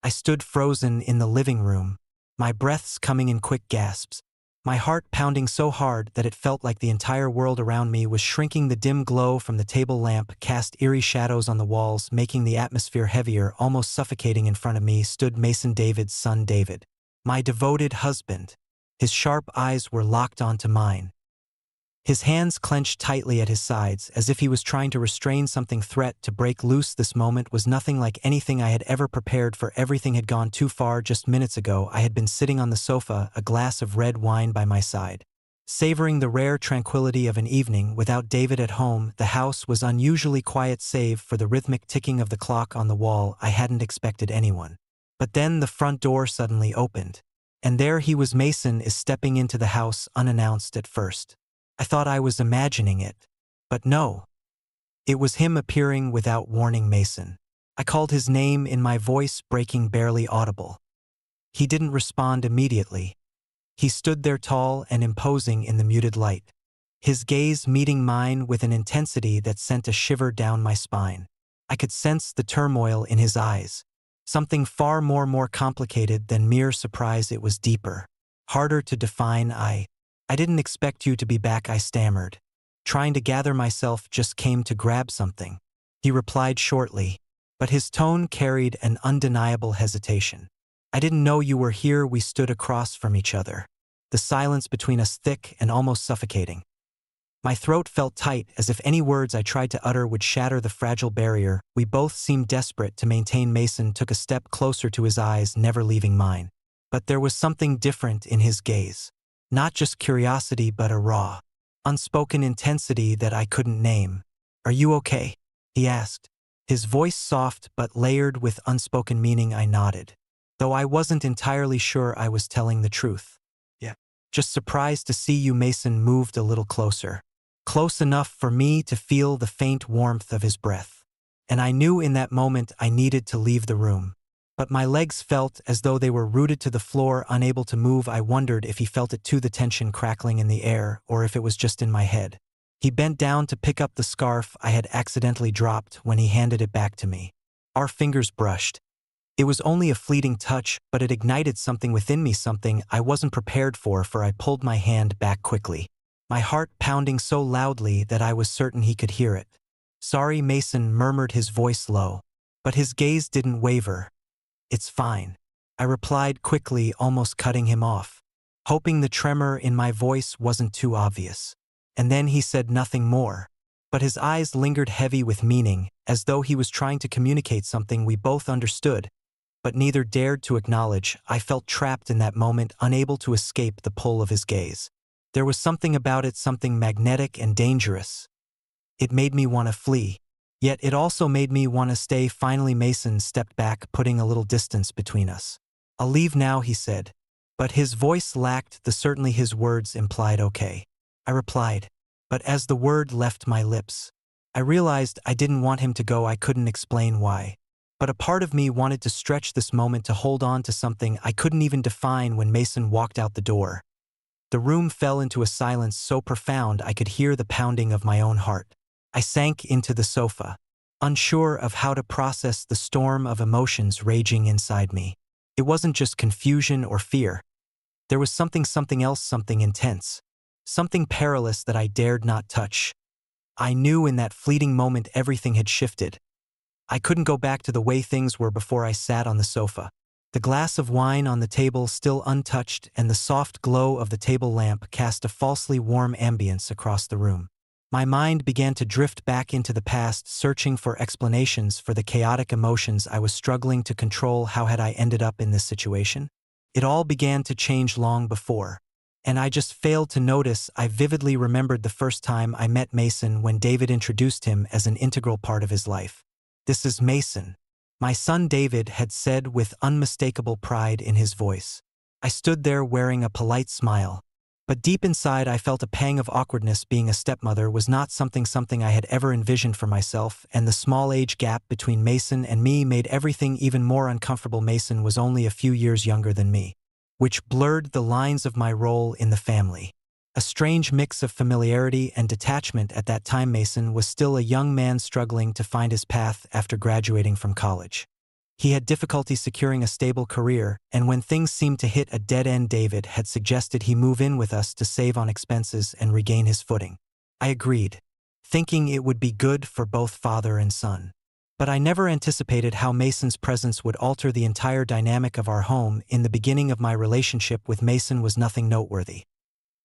I stood frozen in the living room, my breaths coming in quick gasps, my heart pounding so hard that it felt like the entire world around me was shrinking. The dim glow from the table lamp cast eerie shadows on the walls, making the atmosphere heavier, almost suffocating. In front of me stood Mason, David's son David, my devoted husband. His sharp eyes were locked onto mine. His hands clenched tightly at his sides, as if he was trying to restrain something threat to break loose. This moment was nothing like anything I had ever prepared for. Everything had gone too far. Just minutes ago, I had been sitting on the sofa, a glass of red wine by my side, savoring the rare tranquility of an evening without David at home. The house was unusually quiet save for the rhythmic ticking of the clock on the wall. I hadn't expected anyone. But then the front door suddenly opened, and there he was. Mason is stepping into the house unannounced. At first, I thought I was imagining it, but no. It was him appearing without warning. Mason. I called his name in my voice breaking, barely audible. He didn't respond immediately. He stood there tall and imposing in the muted light, his gaze meeting mine with an intensity that sent a shiver down my spine. I could sense the turmoil in his eyes, something far more complicated than mere surprise. It was deeper, harder to define. I didn't expect you to be back, I stammered, trying to gather myself. Just came to grab something, he replied shortly, but his tone carried an undeniable hesitation. I didn't know you were here. We stood across from each other, the silence between us thick and almost suffocating. My throat felt tight, as if any words I tried to utter would shatter the fragile barrier. We both seemed desperate to maintain. Mason took a step closer to his eyes, never leaving mine. But there was something different in his gaze. Not just curiosity, but a raw, unspoken intensity that I couldn't name. Are you okay? He asked, his voice soft but layered with unspoken meaning. I nodded, though I wasn't entirely sure I was telling the truth. Yeah. Just surprised to see you. Mason moved a little closer, close enough for me to feel the faint warmth of his breath. And I knew in that moment I needed to leave the room. But my legs felt as though they were rooted to the floor, unable to move. I wondered if he felt it too, the tension crackling in the air, or if it was just in my head. He bent down to pick up the scarf I had accidentally dropped. When he handed it back to me, our fingers brushed. It was only a fleeting touch, but it ignited something within me, something I wasn't prepared for. I pulled my hand back quickly, my heart pounding so loudly that I was certain he could hear it. Sorry, Mason murmured, his voice low, but his gaze didn't waver. It's fine, I replied quickly, almost cutting him off, hoping the tremor in my voice wasn't too obvious. And then he said nothing more, but his eyes lingered, heavy with meaning, as though he was trying to communicate something we both understood, but neither dared to acknowledge. I felt trapped in that moment, unable to escape the pull of his gaze. There was something about it, something magnetic and dangerous. It made me want to flee. Yet it also made me want to stay. Finally, Mason stepped back, putting a little distance between us. I'll leave now, he said, but his voice lacked the certainty his words implied. Okay, I replied, but as the word left my lips, I realized I didn't want him to go. I couldn't explain why, but a part of me wanted to stretch this moment, to hold on to something I couldn't even define. When Mason walked out the door, the room fell into a silence so profound I could hear the pounding of my own heart. I sank into the sofa, unsure of how to process the storm of emotions raging inside me. It wasn't just confusion or fear. There was something else, something intense, something perilous that I dared not touch. I knew in that fleeting moment everything had shifted. I couldn't go back to the way things were before. I sat on the sofa, the glass of wine on the table still untouched, and the soft glow of the table lamp cast a falsely warm ambience across the room. My mind began to drift back into the past, searching for explanations for the chaotic emotions I was struggling to control. How had I ended up in this situation? It all began to change long before, and I just failed to notice. I vividly remembered the first time I met Mason, when David introduced him as an integral part of his life. This is Mason, my son, David had said with unmistakable pride in his voice. I stood there wearing a polite smile, but deep inside I felt a pang of awkwardness. Being a stepmother was not something I had ever envisioned for myself, and the small age gap between Mason and me made everything even more uncomfortable. Mason was only a few years younger than me, which blurred the lines of my role in the family. A strange mix of familiarity and detachment. At that time, Mason was still a young man struggling to find his path after graduating from college. He had difficulty securing a stable career, and when things seemed to hit a dead end, David had suggested he move in with us to save on expenses and regain his footing. I agreed, thinking it would be good for both father and son. But I never anticipated how Mason's presence would alter the entire dynamic of our home. In the beginning of my relationship with Mason was nothing noteworthy.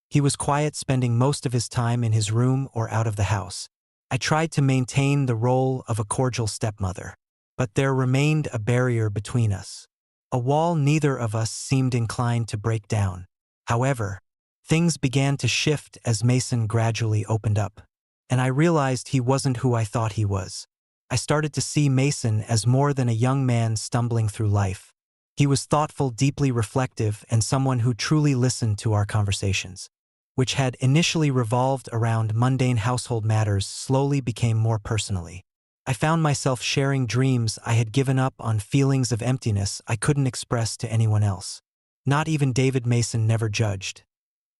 He was quiet, spending most of his time in his room or out of the house. I tried to maintain the role of a cordial stepmother. But there remained a barrier between us. A wall neither of us seemed inclined to break down. However, things began to shift as Mason gradually opened up. And I realized he wasn't who I thought he was. I started to see Mason as more than a young man stumbling through life. He was thoughtful, deeply reflective, and someone who truly listened to our conversations, which had initially revolved around mundane household matters, slowly became more personally. I found myself sharing dreams I had given up on, feelings of emptiness I couldn't express to anyone else. Not even David. Mason never judged.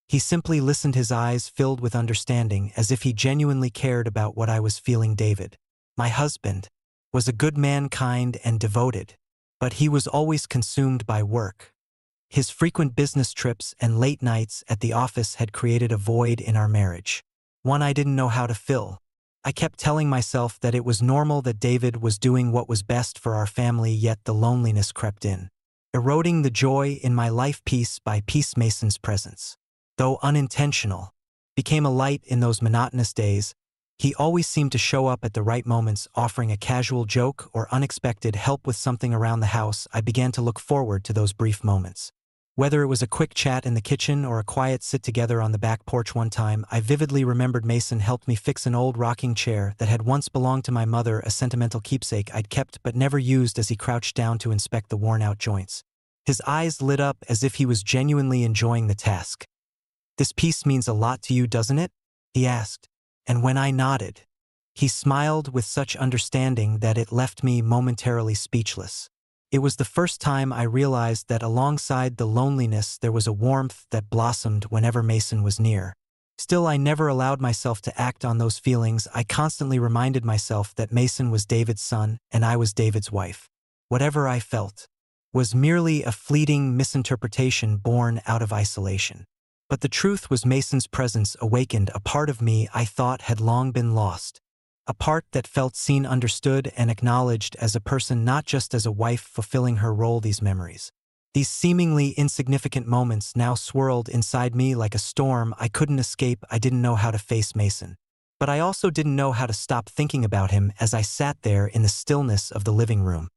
He simply listened, his eyes filled with understanding, as if he genuinely cared about what I was feeling. David, my husband, was a good man, kind and devoted, but he was always consumed by work. His frequent business trips and late nights at the office had created a void in our marriage, one I didn't know how to fill. I kept telling myself that it was normal, that David was doing what was best for our family, yet the loneliness crept in, eroding the joy in my life. Piece by piece, Mason's presence, though unintentional, became a light in those monotonous days. He always seemed to show up at the right moments, offering a casual joke or unexpected help with something around the house. I began to look forward to those brief moments. Whether it was a quick chat in the kitchen or a quiet sit-together on the back porch. One time, I vividly remembered Mason helped me fix an old rocking chair that had once belonged to my mother, a sentimental keepsake I'd kept but never used. As he crouched down to inspect the worn-out joints, his eyes lit up as if he was genuinely enjoying the task. "This piece means a lot to you, doesn't it?" he asked. And when I nodded, he smiled with such understanding that it left me momentarily speechless. It was the first time I realized that alongside the loneliness there was a warmth that blossomed whenever Mason was near. Still, I never allowed myself to act on those feelings. I constantly reminded myself that Mason was David's son and I was David's wife. Whatever I felt was merely a fleeting misinterpretation born out of isolation. But the truth was, Mason's presence awakened a part of me I thought had long been lost. A part that felt seen, understood, and acknowledged as a person, not just as a wife fulfilling her role. These memories, these seemingly insignificant moments, now swirled inside me like a storm I couldn't escape. I didn't know how to face Mason, but I also didn't know how to stop thinking about him. As I sat there in the stillness of the living room,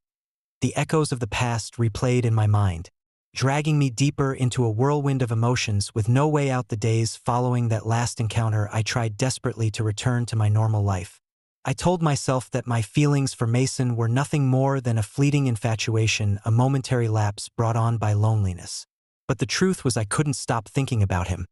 the echoes of the past replayed in my mind, dragging me deeper into a whirlwind of emotions with no way out. The days following that last encounter, I tried desperately to return to my normal life. I told myself that my feelings for Mason were nothing more than a fleeting infatuation, a momentary lapse brought on by loneliness. But the truth was, I couldn't stop thinking about him.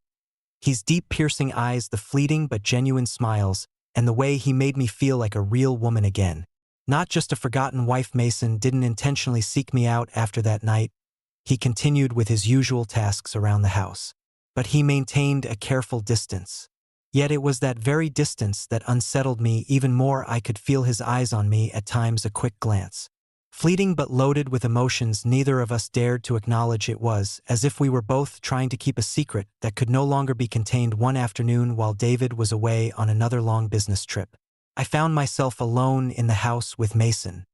His deep, piercing eyes, the fleeting but genuine smiles, and the way he made me feel like a real woman again, not just a forgotten wife. Mason didn't intentionally seek me out after that night. He continued with his usual tasks around the house, but he maintained a careful distance. Yet it was that very distance that unsettled me even more. I could feel his eyes on me at times, a quick glance, fleeting but loaded with emotions neither of us dared to acknowledge. It was as if we were both trying to keep a secret that could no longer be contained. One afternoon, while David was away on another long business trip, I found myself alone in the house with Mason.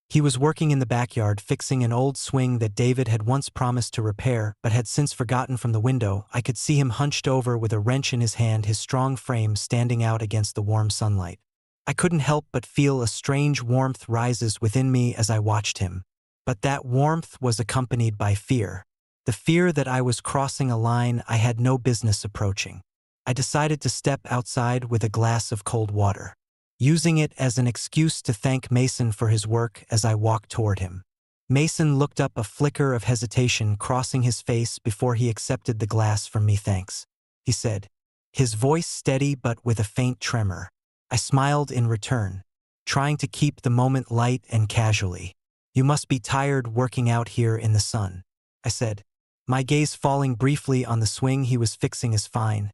He was working in the backyard, fixing an old swing that David had once promised to repair but had since forgotten. From the window, I could see him hunched over with a wrench in his hand, his strong frame standing out against the warm sunlight. I couldn't help but feel a strange warmth rises within me as I watched him. But that warmth was accompanied by fear. The fear that I was crossing a line I had no business approaching. I decided to step outside with a glass of cold water, using it as an excuse to thank Mason for his work. As I walked toward him, Mason looked up, a flicker of hesitation crossing his face before he accepted the glass from me. "Thanks," he said, his voice steady but with a faint tremor. I smiled in return, trying to keep the moment light and casually. "You must be tired working out here in the sun," I said, my gaze falling briefly on the swing he was fixing. "Is fine.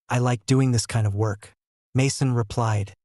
I like doing this kind of work," Mason replied,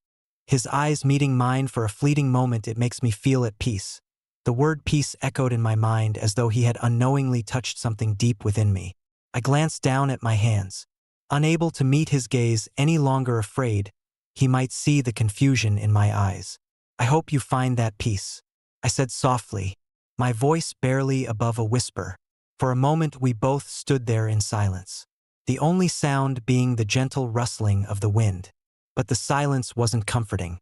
his eyes meeting mine for a fleeting moment. "It makes me feel at peace." The word peace echoed in my mind as though he had unknowingly touched something deep within me. I glanced down at my hands. Unable to meet his gaze any longer, afraid he might see the confusion in my eyes. "I hope you find that peace," I said softly, my voice barely above a whisper. For a moment we both stood there in silence, the only sound being the gentle rustling of the wind. But the silence wasn't comforting.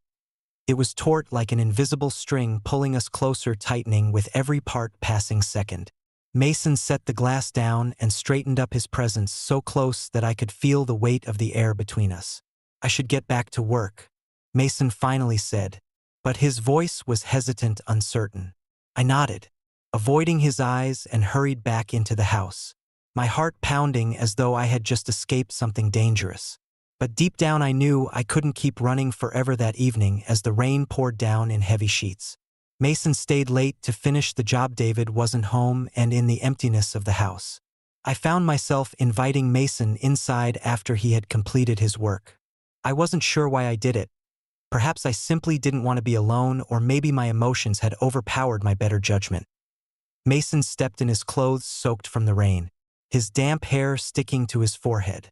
It was taut like an invisible string pulling us closer, tightening with every part passing second. Mason set the glass down and straightened up, his presence so close that I could feel the weight of the air between us. "I should get back to work," Mason finally said, but his voice was hesitant, uncertain. I nodded, avoiding his eyes, and hurried back into the house, my heart pounding as though I had just escaped something dangerous. But deep down I knew I couldn't keep running forever. That evening, as the rain poured down in heavy sheets, Mason stayed late to finish the job. David wasn't home, and in the emptiness of the house, I found myself inviting Mason inside after he had completed his work. I wasn't sure why I did it. Perhaps I simply didn't want to be alone, or maybe my emotions had overpowered my better judgment. Mason stepped in, his clothes soaked from the rain, his damp hair sticking to his forehead.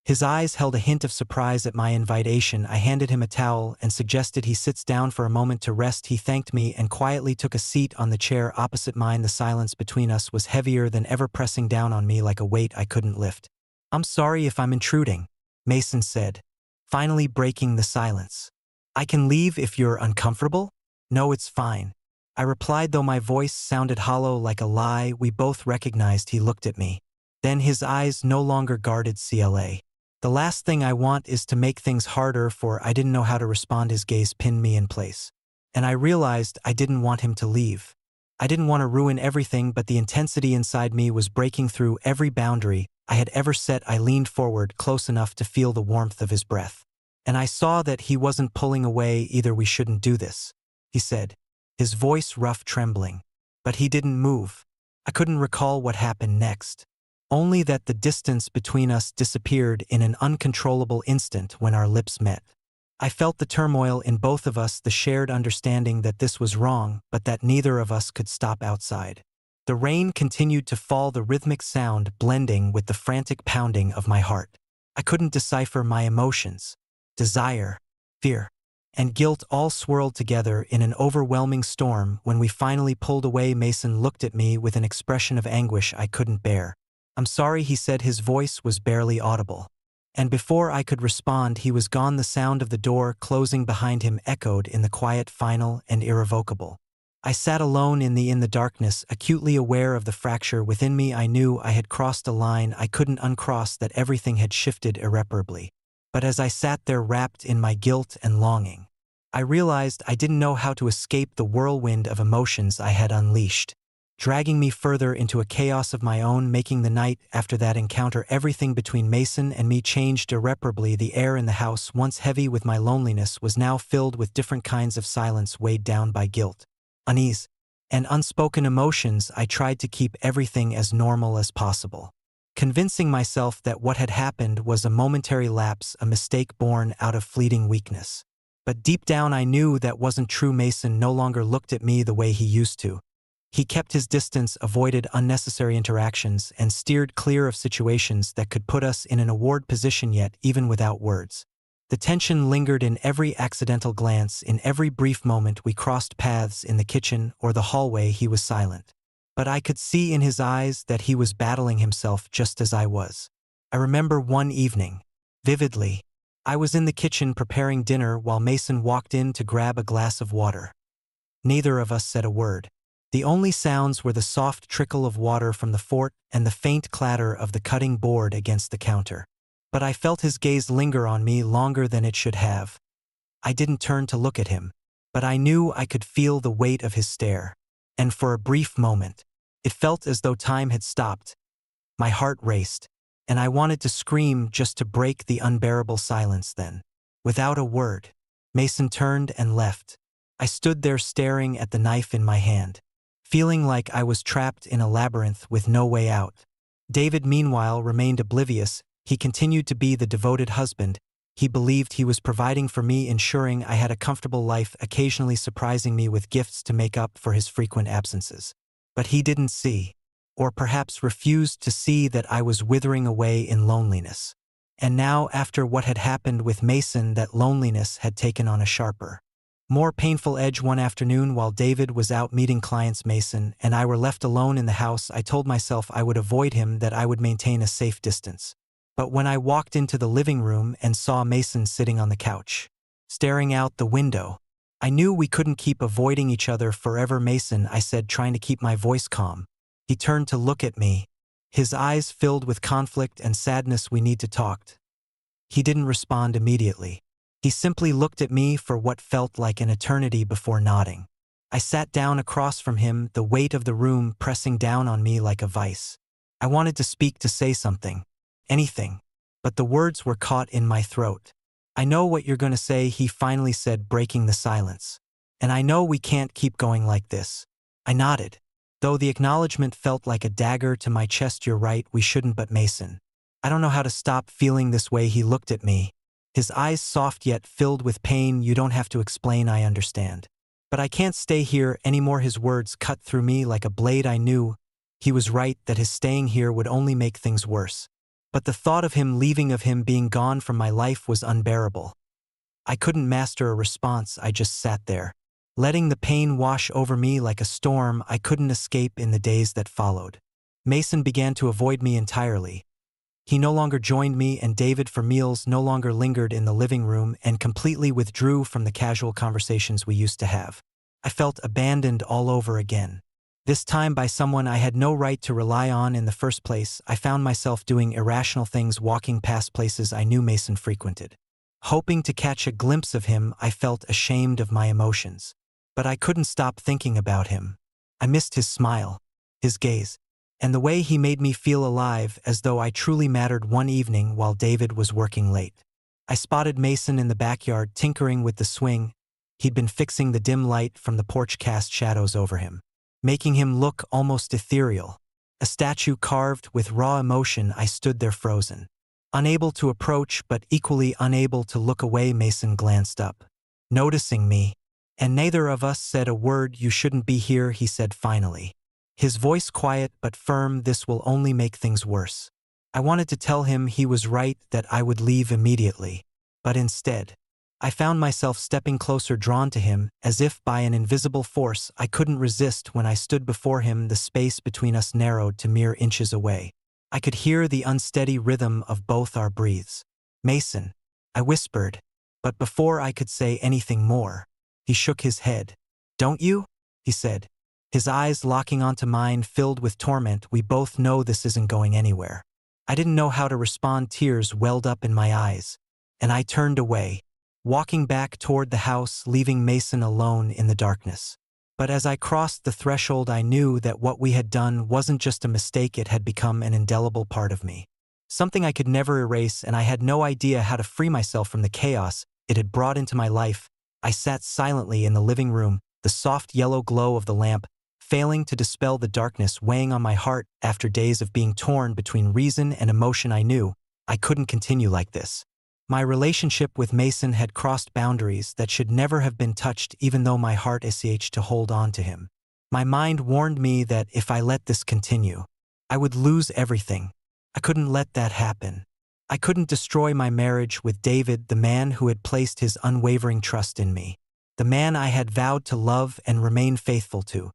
His eyes held a hint of surprise at my invitation. I handed him a towel and suggested he sits down for a moment to rest. He thanked me and quietly took a seat on the chair opposite mine. The silence between us was heavier than ever, pressing down on me like a weight I couldn't lift. "I'm sorry if I'm intruding," Mason said, finally breaking the silence. "I can leave if you're uncomfortable." "No, it's fine," I replied, though my voice sounded hollow like a lie. We both recognized he looked at me. Then his eyes no longer guarded CLA. "The last thing I want is to make things harder for—" I didn't know how to respond. His gaze pinned me in place, and I realized I didn't want him to leave. I didn't want to ruin everything, but the intensity inside me was breaking through every boundary I had ever set. I leaned forward close enough to feel the warmth of his breath, and I saw that he wasn't pulling away either. "We shouldn't do this," he said, his voice rough, trembling. But he didn't move. I couldn't recall what happened next, only that the distance between us disappeared in an uncontrollable instant when our lips met. I felt the turmoil in both of us, the shared understanding that this was wrong, but that neither of us could stop. Outside, the rain continued to fall, the rhythmic sound blending with the frantic pounding of my heart. I couldn't decipher my emotions. Desire, fear, and guilt all swirled together in an overwhelming storm. When we finally pulled away, Mason looked at me with an expression of anguish I couldn't bear. "I'm sorry," he said, his voice was barely audible. And before I could respond, he was gone. The sound of the door closing behind him echoed in the quiet, final and irrevocable. I sat alone in the darkness, acutely aware of the fracture within me. I knew I had crossed a line I couldn't uncross, that everything had shifted irreparably. But as I sat there wrapped in my guilt and longing, I realized I didn't know how to escape the whirlwind of emotions I had unleashed, dragging me further into a chaos of my own. Making the night after that encounter, everything between Mason and me changed irreparably. The air in the house, once heavy with my loneliness, was now filled with different kinds of silence, weighed down by guilt, unease, and unspoken emotions. I tried to keep everything as normal as possible, convincing myself that what had happened was a momentary lapse, a mistake born out of fleeting weakness. But deep down I knew that wasn't true. Mason no longer looked at me the way he used to. He kept his distance, avoided unnecessary interactions, and steered clear of situations that could put us in an awkward position. Yet, even without words, the tension lingered in every accidental glance, in every brief moment we crossed paths in the kitchen or the hallway. He was silent, but I could see in his eyes that he was battling himself just as I was. I remember one evening vividly. I was in the kitchen preparing dinner while Mason walked in to grab a glass of water. Neither of us said a word. The only sounds were the soft trickle of water from the fort and the faint clatter of the cutting board against the counter. But I felt his gaze linger on me longer than it should have. I didn't turn to look at him, but I knew I could feel the weight of his stare. And for a brief moment, it felt as though time had stopped. My heart raced, and I wanted to scream just to break the unbearable silence. Then, without a word, Mason turned and left. I stood there staring at the knife in my hand, feeling like I was trapped in a labyrinth with no way out. David, meanwhile, remained oblivious. He continued to be the devoted husband He believed he was providing for me, ensuring I had a comfortable life, occasionally surprising me with gifts to make up for his frequent absences. But he didn't see, or perhaps refused to see, that I was withering away in loneliness. And now, after what had happened with Mason, that loneliness had taken on a sharper, more painful edge. One afternoon, while David was out meeting clients, Mason and I were left alone in the house. I told myself I would avoid him, that I would maintain a safe distance. But when I walked into the living room and saw Mason sitting on the couch, staring out the window, I knew we couldn't keep avoiding each other forever. "Mason," I said, trying to keep my voice calm. He turned to look at me, his eyes filled with conflict and sadness. "We need to talk." He didn't respond immediately. He simply looked at me for what felt like an eternity before nodding. I sat down across from him, the weight of the room pressing down on me like a vice. I wanted to speak, to say something, anything, but the words were caught in my throat. "I know what you're going to say," he finally said, breaking the silence. "And I know we can't keep going like this." I nodded, though the acknowledgement felt like a dagger to my chest. "You're right, we shouldn't, but Mason, I don't know how to stop feeling this way." He looked at me, his eyes soft yet filled with pain. "You don't have to explain, I understand. But I can't stay here anymore." His words cut through me like a blade. I knew he was right, that his staying here would only make things worse. But the thought of him leaving, of him being gone from my life, was unbearable. I couldn't master a response. I just sat there, letting the pain wash over me like a storm I couldn't escape. In the days that followed, Mason began to avoid me entirely. He no longer joined me and David for meals, no longer lingered in the living room, and completely withdrew from the casual conversations we used to have. I felt abandoned all over again. This time by someone I had no right to rely on in the first place. I found myself doing irrational things, walking past places I knew Mason frequented, hoping to catch a glimpse of him. I felt ashamed of my emotions, but I couldn't stop thinking about him. I missed his smile, his gaze, and the way he made me feel alive, as though I truly mattered. One evening, while David was working late, I spotted Mason in the backyard tinkering with the swing. He'd been fixing the dim light from the porch cast shadows over him, making him look almost ethereal, a statue carved with raw emotion. I stood there frozen, unable to approach but equally unable to look away. Mason glanced up, noticing me, and neither of us said a word. "You shouldn't be here," he said finally, his voice quiet but firm. "This will only make things worse." I wanted to tell him he was right, that I would leave immediately, but instead, I found myself stepping closer, drawn to him, as if by an invisible force. I couldn't resist. When I stood before him, the space between us narrowed to mere inches away. I could hear the unsteady rhythm of both our breaths. "Mason," I whispered, but before I could say anything more, he shook his head. "Don't you?" he said, his eyes locking onto mine, filled with torment. "We both know this isn't going anywhere." I didn't know how to respond. Tears welled up in my eyes, and I turned away, walking back toward the house, leaving Mason alone in the darkness. But as I crossed the threshold, I knew that what we had done wasn't just a mistake, it had become an indelible part of me, something I could never erase, and I had no idea how to free myself from the chaos it had brought into my life. I sat silently in the living room, the soft yellow glow of the lamp failing to dispel the darkness weighing on my heart. After days of being torn between reason and emotion, I knew I couldn't continue like this. My relationship with Mason had crossed boundaries that should never have been touched, even though my heart ached to hold on to him. My mind warned me that if I let this continue, I would lose everything. I couldn't let that happen. I couldn't destroy my marriage with David, the man who had placed his unwavering trust in me, the man I had vowed to love and remain faithful to.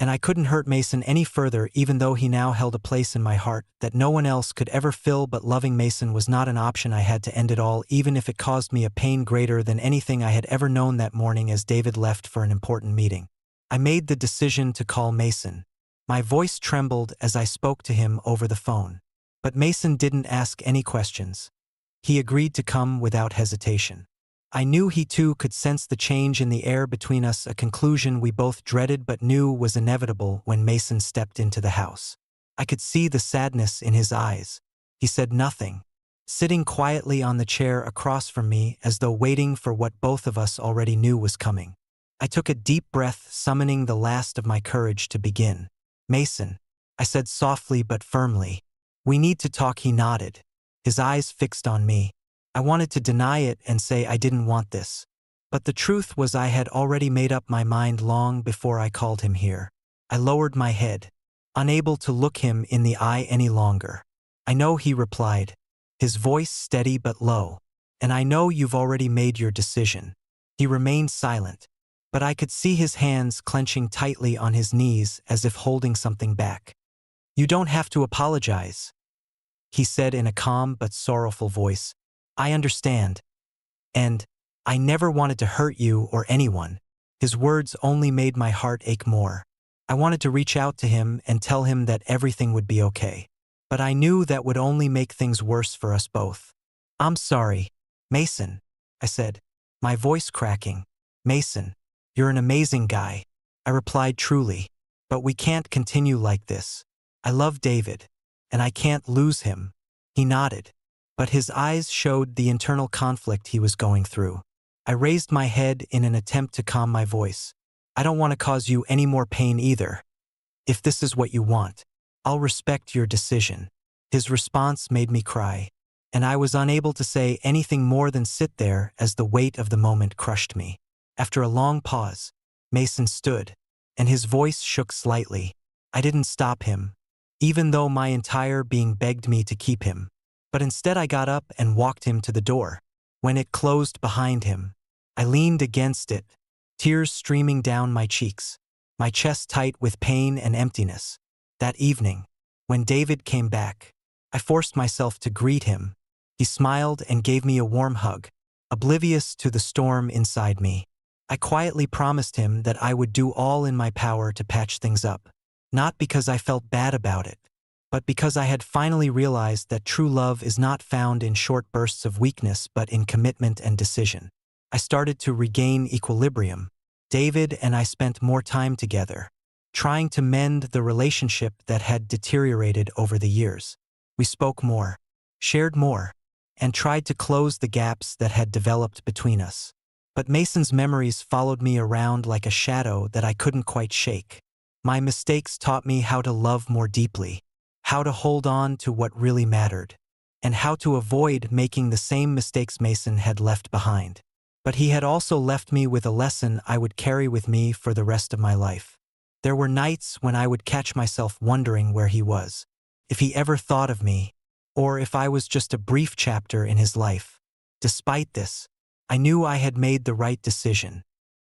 And I couldn't hurt Mason any further, even though he now held a place in my heart that no one else could ever fill. But loving Mason was not an option. I had to end it all, even if it caused me a pain greater than anything I had ever known. That morning, as David left for an important meeting, I made the decision to call Mason. My voice trembled as I spoke to him over the phone. But Mason didn't ask any questions. He agreed to come without hesitation. I knew he too could sense the change in the air between us, a conclusion we both dreaded but knew was inevitable. When Mason stepped into the house, I could see the sadness in his eyes. He said nothing, sitting quietly on the chair across from me, as though waiting for what both of us already knew was coming. I took a deep breath, summoning the last of my courage to begin. "Mason," I said softly but firmly, "we need to talk." He nodded, his eyes fixed on me. I wanted to deny it and say I didn't want this. But the truth was I had already made up my mind long before I called him here. I lowered my head, unable to look him in the eye any longer. I know, he replied, his voice steady but low. And I know you've already made your decision. He remained silent, but I could see his hands clenching tightly on his knees as if holding something back. You don't have to apologize, he said in a calm but sorrowful voice. I understand. And I never wanted to hurt you or anyone. His words only made my heart ache more. I wanted to reach out to him and tell him that everything would be okay. But I knew that would only make things worse for us both. I'm sorry, Mason, I said, my voice cracking. Mason, you're an amazing guy, I replied truly. But we can't continue like this. I love David, and I can't lose him. He nodded, but his eyes showed the internal conflict he was going through. I raised my head in an attempt to calm my voice. I don't want to cause you any more pain either. If this is what you want, I'll respect your decision. His response made me cry, and I was unable to say anything more than sit there as the weight of the moment crushed me. After a long pause, Mason stood, and his voice shook slightly. I didn't stop him, even though my entire being begged me to keep him. But instead I got up and walked him to the door. When it closed behind him, I leaned against it, tears streaming down my cheeks, my chest tight with pain and emptiness. That evening, when David came back, I forced myself to greet him. He smiled and gave me a warm hug, oblivious to the storm inside me. I quietly promised him that I would do all in my power to patch things up, not because I felt bad about it, but because I had finally realized that true love is not found in short bursts of weakness but in commitment and decision. I started to regain equilibrium. David and I spent more time together, trying to mend the relationship that had deteriorated over the years. We spoke more, shared more, and tried to close the gaps that had developed between us. But Mason's memories followed me around like a shadow that I couldn't quite shake. My mistakes taught me how to love more deeply, how to hold on to what really mattered, and how to avoid making the same mistakes Mason had left behind. But he had also left me with a lesson I would carry with me for the rest of my life. There were nights when I would catch myself wondering where he was, if he ever thought of me, or if I was just a brief chapter in his life. Despite this, I knew I had made the right decision.